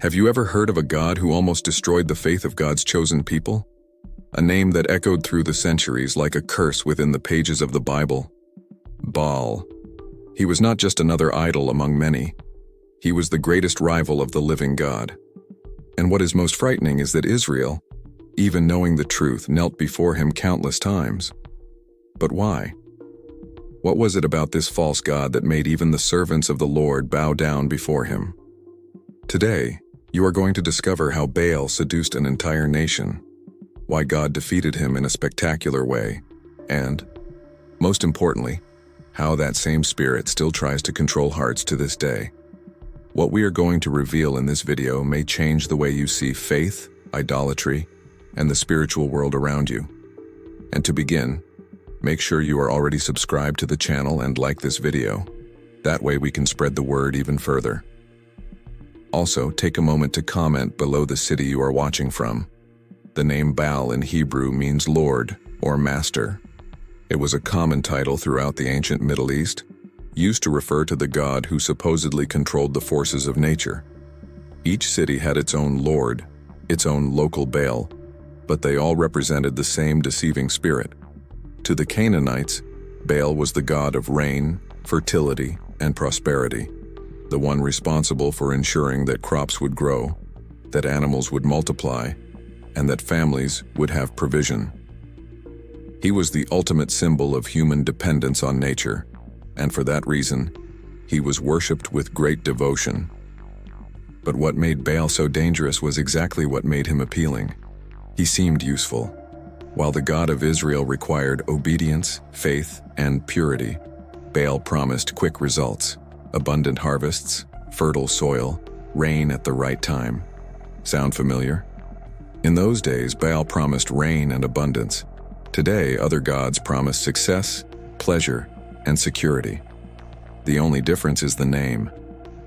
Have you ever heard of a god who almost destroyed the faith of God's chosen people? A name that echoed through the centuries like a curse within the pages of the Bible. Baal. He was not just another idol among many. He was the greatest rival of the living God. And what is most frightening is that Israel, even knowing the truth, knelt before him countless times. But why? What was it about this false god that made even the servants of the Lord bow down before him? Today, you are going to discover how Baal seduced an entire nation, why God defeated him in a spectacular way, and, most importantly, how that same spirit still tries to control hearts to this day. What we are going to reveal in this video may change the way you see faith, idolatry, and the spiritual world around you. And to begin, make sure you are already subscribed to the channel and like this video. That way we can spread the word even further. Also, take a moment to comment below the city you are watching from. The name Baal in Hebrew means Lord or Master. It was a common title throughout the ancient Middle East, used to refer to the god who supposedly controlled the forces of nature. Each city had its own lord, its own local Baal, but they all represented the same deceiving spirit. To the Canaanites, Baal was the god of rain, fertility, and prosperity, the one responsible for ensuring that crops would grow, that animals would multiply, and that families would have provision. He was the ultimate symbol of human dependence on nature, and for that reason, he was worshipped with great devotion. But what made Baal so dangerous was exactly what made him appealing. He seemed useful. While the God of Israel required obedience, faith, and purity, Baal promised quick results. Abundant harvests, fertile soil, rain at the right time. Sound familiar? In those days, Baal promised rain and abundance. Today, other gods promise success, pleasure, and security. The only difference is the name.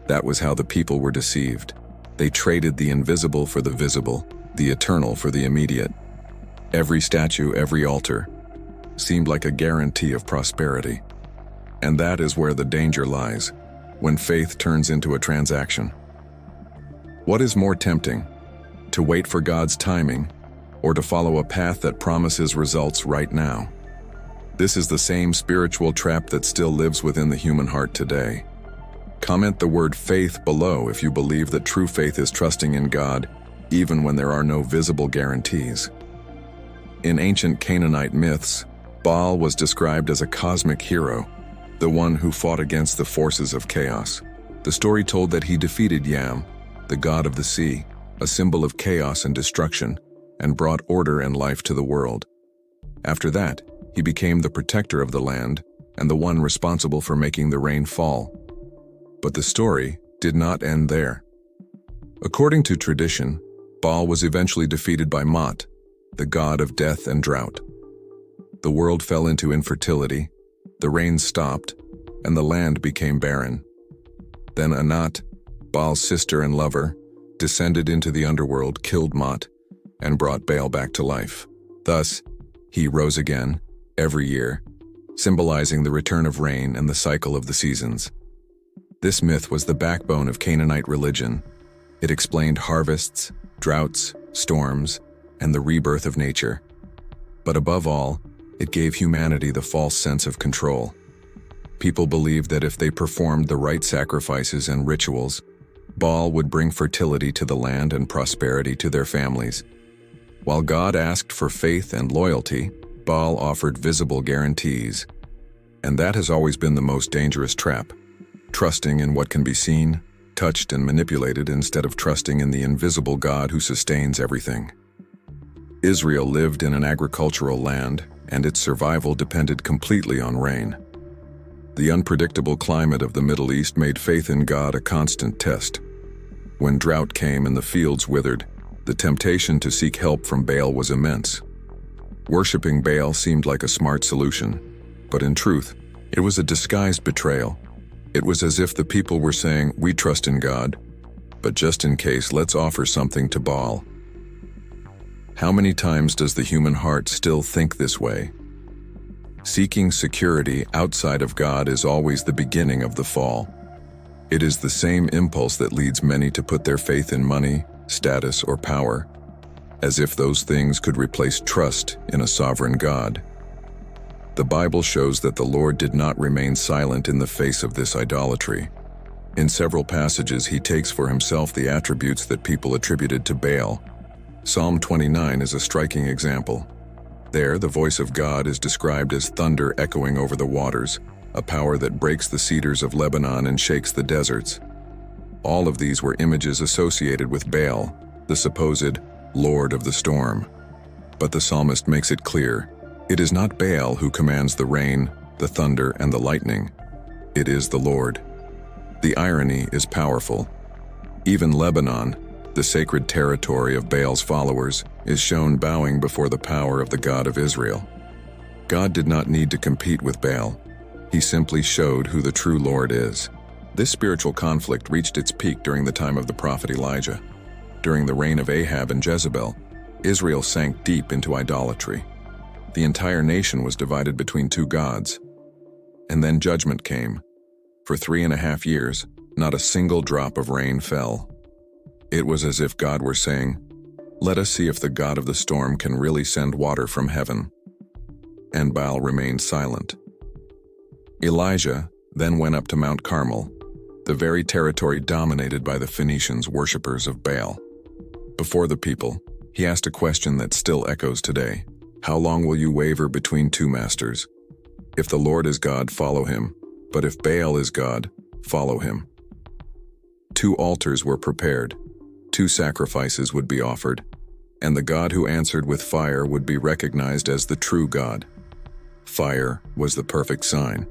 That was how the people were deceived. They traded the invisible for the visible, the eternal for the immediate. Every statue, every altar, seemed like a guarantee of prosperity. And that is where the danger lies, when faith turns into a transaction. What is more tempting, to wait for God's timing, or to follow a path that promises results right now? This is the same spiritual trap that still lives within the human heart today. Comment the word faith below if you believe that true faith is trusting in God, even when there are no visible guarantees. In ancient Canaanite myths, Baal was described as a cosmic hero, the one who fought against the forces of chaos. The story told that he defeated Yam, the god of the sea, a symbol of chaos and destruction, and brought order and life to the world. After that, he became the protector of the land and the one responsible for making the rain fall. But the story did not end there. According to tradition, Baal was eventually defeated by Mot, the god of death and drought. The world fell into infertility, the rain stopped, and the land became barren. Then Anat, Baal's sister and lover, descended into the underworld, killed Mot, and brought Baal back to life. Thus, he rose again, every year, symbolizing the return of rain and the cycle of the seasons. This myth was the backbone of Canaanite religion. It explained harvests, droughts, storms, and the rebirth of nature. But above all, it gave humanity the false sense of control. People believed that if they performed the right sacrifices and rituals, Baal would bring fertility to the land and prosperity to their families. While God asked for faith and loyalty, Baal offered visible guarantees. And that has always been the most dangerous trap, trusting in what can be seen, touched, and manipulated instead of trusting in the invisible God who sustains everything. Israel lived in an agricultural land, and its survival depended completely on rain. The unpredictable climate of the Middle East made faith in God a constant test. When drought came and the fields withered, the temptation to seek help from Baal was immense. Worshipping Baal seemed like a smart solution, but in truth, it was a disguised betrayal. It was as if the people were saying, "We trust in God, but just in case, let's offer something to Baal." How many times does the human heart still think this way? Seeking security outside of God is always the beginning of the fall. It is the same impulse that leads many to put their faith in money, status, or power, as if those things could replace trust in a sovereign God. The Bible shows that the Lord did not remain silent in the face of this idolatry. In several passages, he takes for himself the attributes that people attributed to Baal. Psalm 29 is a striking example. There, the voice of God is described as thunder echoing over the waters, a power that breaks the cedars of Lebanon and shakes the deserts. All of these were images associated with Baal, the supposed Lord of the storm. But the psalmist makes it clear, it is not Baal who commands the rain, the thunder, and the lightning. It is the Lord. The irony is powerful. Even Lebanon, the sacred territory of Baal's followers, is shown bowing before the power of the God of Israel. God did not need to compete with Baal. He simply showed who the true Lord is. This spiritual conflict reached its peak during the time of the prophet Elijah. During the reign of Ahab and Jezebel, Israel sank deep into idolatry. The entire nation was divided between two gods. And then judgment came. For 3.5 years, not a single drop of rain fell. It was as if God were saying, "Let us see if the God of the storm can really send water from heaven." And Baal remained silent. Elijah then went up to Mount Carmel, the very territory dominated by the Phoenicians, worshippers of Baal. Before the people, he asked a question that still echoes today. How long will you waver between two masters? If the Lord is God, follow him. But if Baal is God, follow him. 2 altars were prepared. 2 sacrifices would be offered. And the God who answered with fire would be recognized as the true God. Fire was the perfect sign.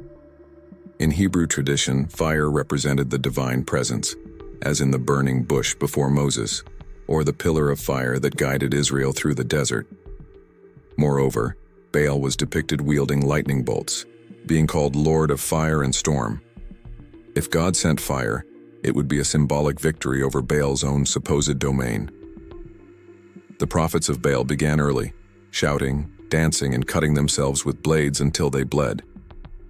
In Hebrew tradition, fire represented the divine presence, as in the burning bush before Moses, or the pillar of fire that guided Israel through the desert. Moreover, Baal was depicted wielding lightning bolts, being called Lord of Fire and Storm. If God sent fire, it would be a symbolic victory over Baal's own supposed domain. The prophets of Baal began early, shouting, dancing, and cutting themselves with blades until they bled,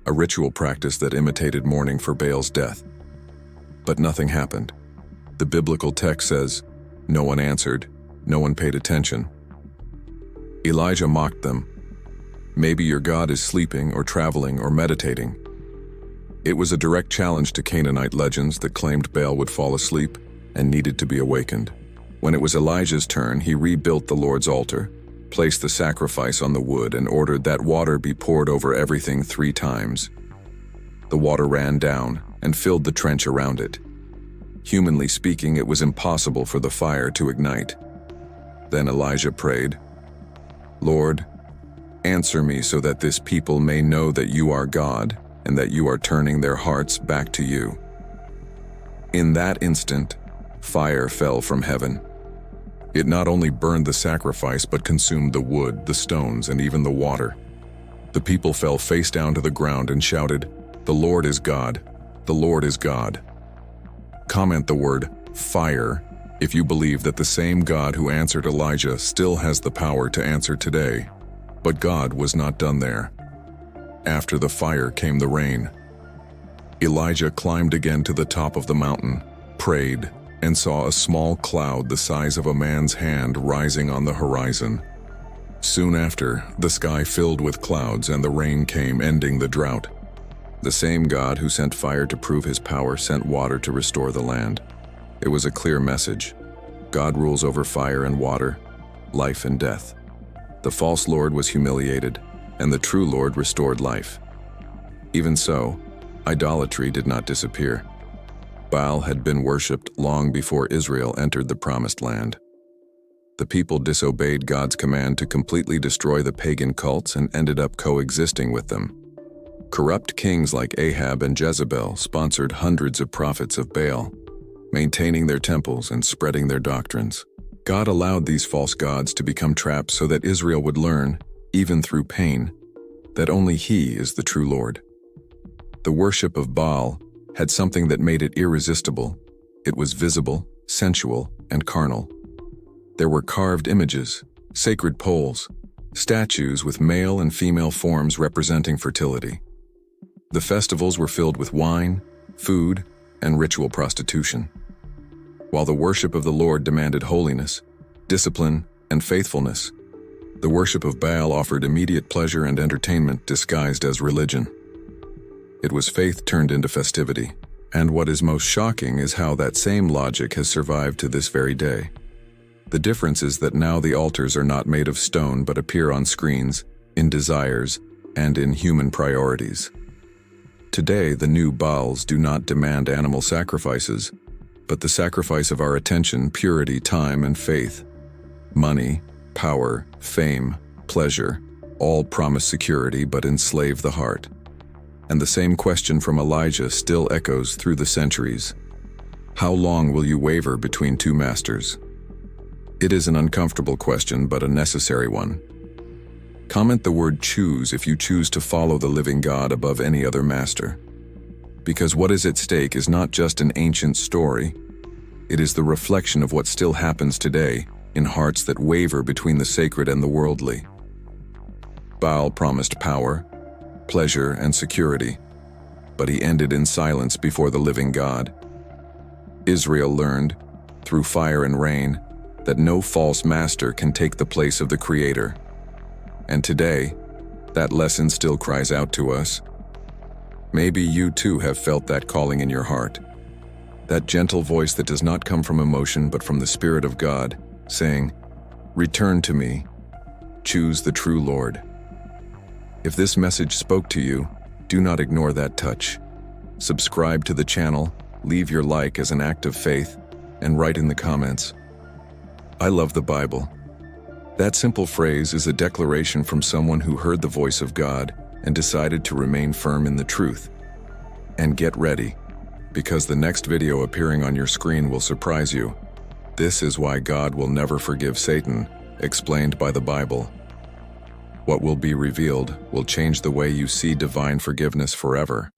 a ritual practice that imitated mourning for Baal's death. But nothing happened. The biblical text says, no one answered, no one paid attention. Elijah mocked them. Maybe your God is sleeping or traveling or meditating. It was a direct challenge to Canaanite legends that claimed Baal would fall asleep and needed to be awakened. When it was Elijah's turn, he rebuilt the Lord's altar, placed the sacrifice on the wood, and ordered that water be poured over everything 3 times. The water ran down and filled the trench around it. Humanly speaking, it was impossible for the fire to ignite. Then Elijah prayed, "Lord, answer me so that this people may know that you are God and that you are turning their hearts back to you." In that instant, fire fell from heaven. It not only burned the sacrifice but consumed the wood, the stones, and even the water. The people fell face down to the ground and shouted, "The Lord is God! The Lord is God!" Comment the word fire if you believe that the same God who answered Elijah still has the power to answer today. But God was not done there. After the fire came the rain. Elijah climbed again to the top of the mountain, prayed, and saw a small cloud the size of a man's hand rising on the horizon. Soon after, the sky filled with clouds and the rain came, ending the drought. The same God who sent fire to prove his power sent water to restore the land. It was a clear message. God rules over fire and water, life and death. The false Lord was humiliated, and the true Lord restored life. Even so, idolatry did not disappear. Baal had been worshipped long before Israel entered the Promised Land. The people disobeyed God's command to completely destroy the pagan cults and ended up coexisting with them. Corrupt kings like Ahab and Jezebel sponsored hundreds of prophets of Baal, maintaining their temples and spreading their doctrines. God allowed these false gods to become traps so that Israel would learn, even through pain, that only He is the true Lord. The worship of Baal had something that made it irresistible. It was visible, sensual, and carnal. There were carved images, sacred poles, statues with male and female forms representing fertility. The festivals were filled with wine, food, and ritual prostitution. While the worship of the Lord demanded holiness, discipline, and faithfulness, the worship of Baal offered immediate pleasure and entertainment disguised as religion. It was faith turned into festivity. And what is most shocking is how that same logic has survived to this very day. The difference is that now the altars are not made of stone but appear on screens, in desires, and in human priorities. Today, the new Baals do not demand animal sacrifices, but the sacrifice of our attention, purity, time, and faith. Money, power, fame, pleasure, all promise security but enslave the heart. And the same question from Elijah still echoes through the centuries. How long will you waver between two masters? It is an uncomfortable question, but a necessary one. Comment the word choose if you choose to follow the living God above any other master. Because what is at stake is not just an ancient story, it is the reflection of what still happens today in hearts that waver between the sacred and the worldly. Baal promised power, pleasure, and security, but he ended in silence before the living God. Israel learned, through fire and rain, that no false master can take the place of the Creator. And today, that lesson still cries out to us. Maybe you too have felt that calling in your heart. That gentle voice that does not come from emotion but from the Spirit of God, saying, "Return to me. Choose the true Lord." If this message spoke to you, do not ignore that touch. Subscribe to the channel, leave your like as an act of faith, and write in the comments, "I love the Bible." That simple phrase is a declaration from someone who heard the voice of God and decided to remain firm in the truth. And get ready, because the next video appearing on your screen will surprise you. This is why God will never forgive Satan, explained by the Bible. What will be revealed will change the way you see divine forgiveness forever.